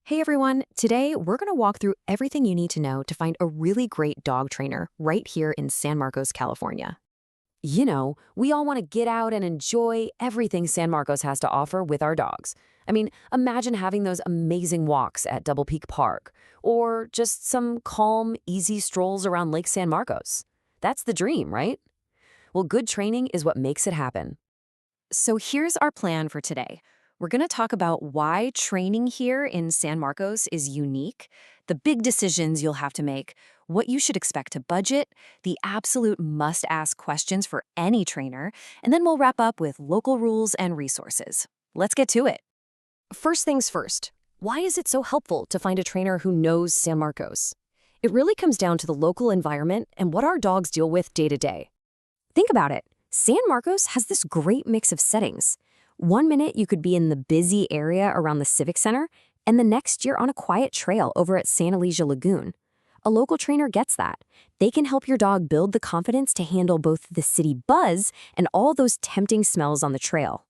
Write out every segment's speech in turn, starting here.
Hey everyone, today we're going to walk through everything you need to know to find a really great dog trainer right here in San Marcos, California. We all want to get out and enjoy everything San Marcos has to offer with our dogs. Imagine having those amazing walks at Double Peak Park, or just some calm, easy strolls around Lake San Marcos. That's the dream, right? Well, good training is what makes it happen. So here's our plan for today. We're going to talk about why training here in San Marcos is unique, the big decisions you'll have to make, what you should expect to budget, the absolute must-ask questions for any trainer, and then we'll wrap up with local rules and resources. Let's get to it. First things first, why is it so helpful to find a trainer who knows San Marcos? It really comes down to the local environment and what our dogs deal with day to day. Think about it. San Marcos has this great mix of settings. One minute you could be in the busy area around the Civic Center, and the next you're on a quiet trail over at Santa Lesia Lagoon. A local trainer gets that. They can help your dog build the confidence to handle both the city buzz and all those tempting smells on the trail.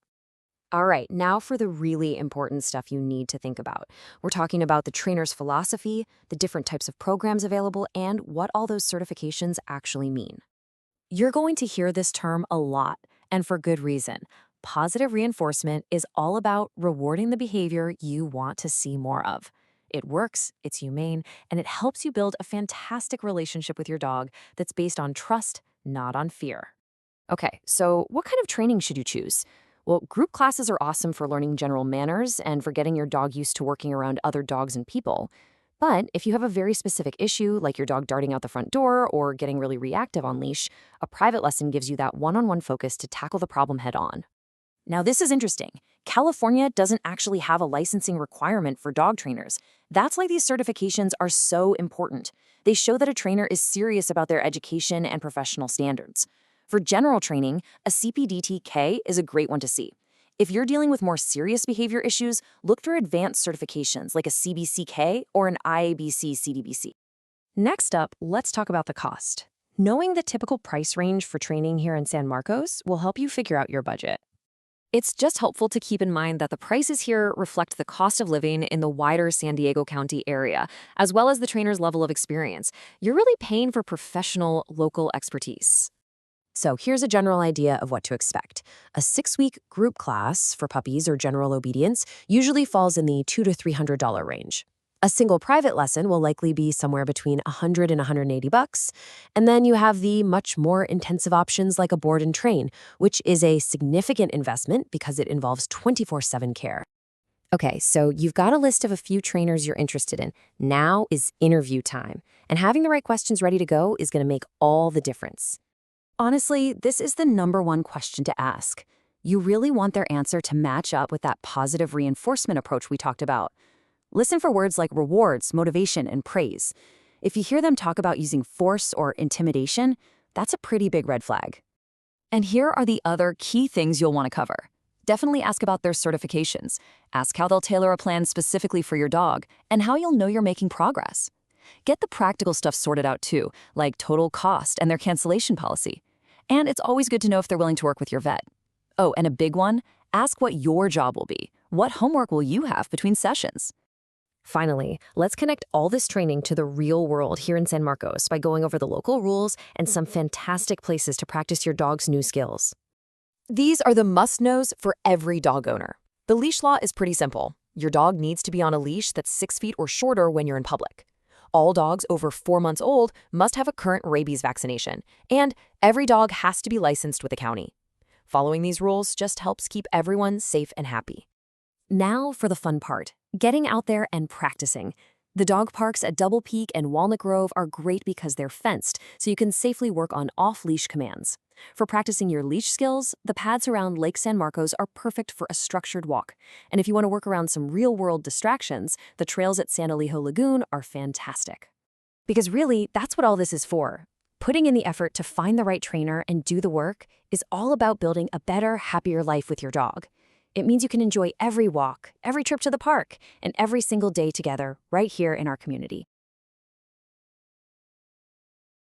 All right, now for the really important stuff you need to think about. We're talking about the trainer's philosophy, the different types of programs available, and what all those certifications actually mean. You're going to hear this term a lot, and for good reason. Positive reinforcement is all about rewarding the behavior you want to see more of. It works, it's humane, and it helps you build a fantastic relationship with your dog that's based on trust, not on fear. Okay, so what kind of training should you choose? Well, group classes are awesome for learning general manners and for getting your dog used to working around other dogs and people. But if you have a very specific issue, like your dog darting out the front door or getting really reactive on leash, a private lesson gives you that one-on-one focus to tackle the problem head on. Now, this is interesting. California doesn't actually have a licensing requirement for dog trainers. That's why these certifications are so important. They show that a trainer is serious about their education and professional standards. For general training, a CPDT-K is a great one to see. If you're dealing with more serious behavior issues, look for advanced certifications like a CBCK or an IABC-CDBC. Next up, let's talk about the cost. Knowing the typical price range for training here in San Marcos will help you figure out your budget. It's just helpful to keep in mind that the prices here reflect the cost of living in the wider San Diego County area, as well as the trainer's level of experience. You're really paying for professional, local expertise. So here's a general idea of what to expect. A 6-week group class for puppies or general obedience usually falls in the $200 to $300 range. A single private lesson will likely be somewhere between $100 and $180. And then you have the much more intensive options like a board and train, which is a significant investment because it involves 24/7 care. Okay, so you've got a list of a few trainers you're interested in. Now is interview time. And having the right questions ready to go is going to make all the difference. Honestly, this is the #1 question to ask. You really want their answer to match up with that positive reinforcement approach we talked about. Listen for words like rewards, motivation, and praise. If you hear them talk about using force or intimidation, that's a pretty big red flag. And here are the other key things you'll want to cover. Definitely ask about their certifications. Ask how they'll tailor a plan specifically for your dog, and how you'll know you're making progress. Get the practical stuff sorted out too, like total cost and their cancellation policy. And it's always good to know if they're willing to work with your vet. Oh, and a big one, ask what your job will be. What homework will you have between sessions? Finally, let's connect all this training to the real world here in San Marcos by going over the local rules and some fantastic places to practice your dog's new skills. These are the must-knows for every dog owner. The leash law is pretty simple. Your dog needs to be on a leash that's 6 feet or shorter when you're in public. All dogs over 4 months old must have a current rabies vaccination, and every dog has to be licensed with the county. Following these rules just helps keep everyone safe and happy. Now for the fun part, getting out there and practicing. The dog parks at Double Peak and Walnut Grove are great because they're fenced, so you can safely work on off-leash commands. For practicing your leash skills, the paths around Lake San Marcos are perfect for a structured walk. And if you want to work around some real-world distractions, the trails at Santa Lesia Lagoon are fantastic. Because really, that's what all this is for. Putting in the effort to find the right trainer and do the work is all about building a better, happier life with your dog. It means you can enjoy every walk, every trip to the park, and every single day together right here in our community.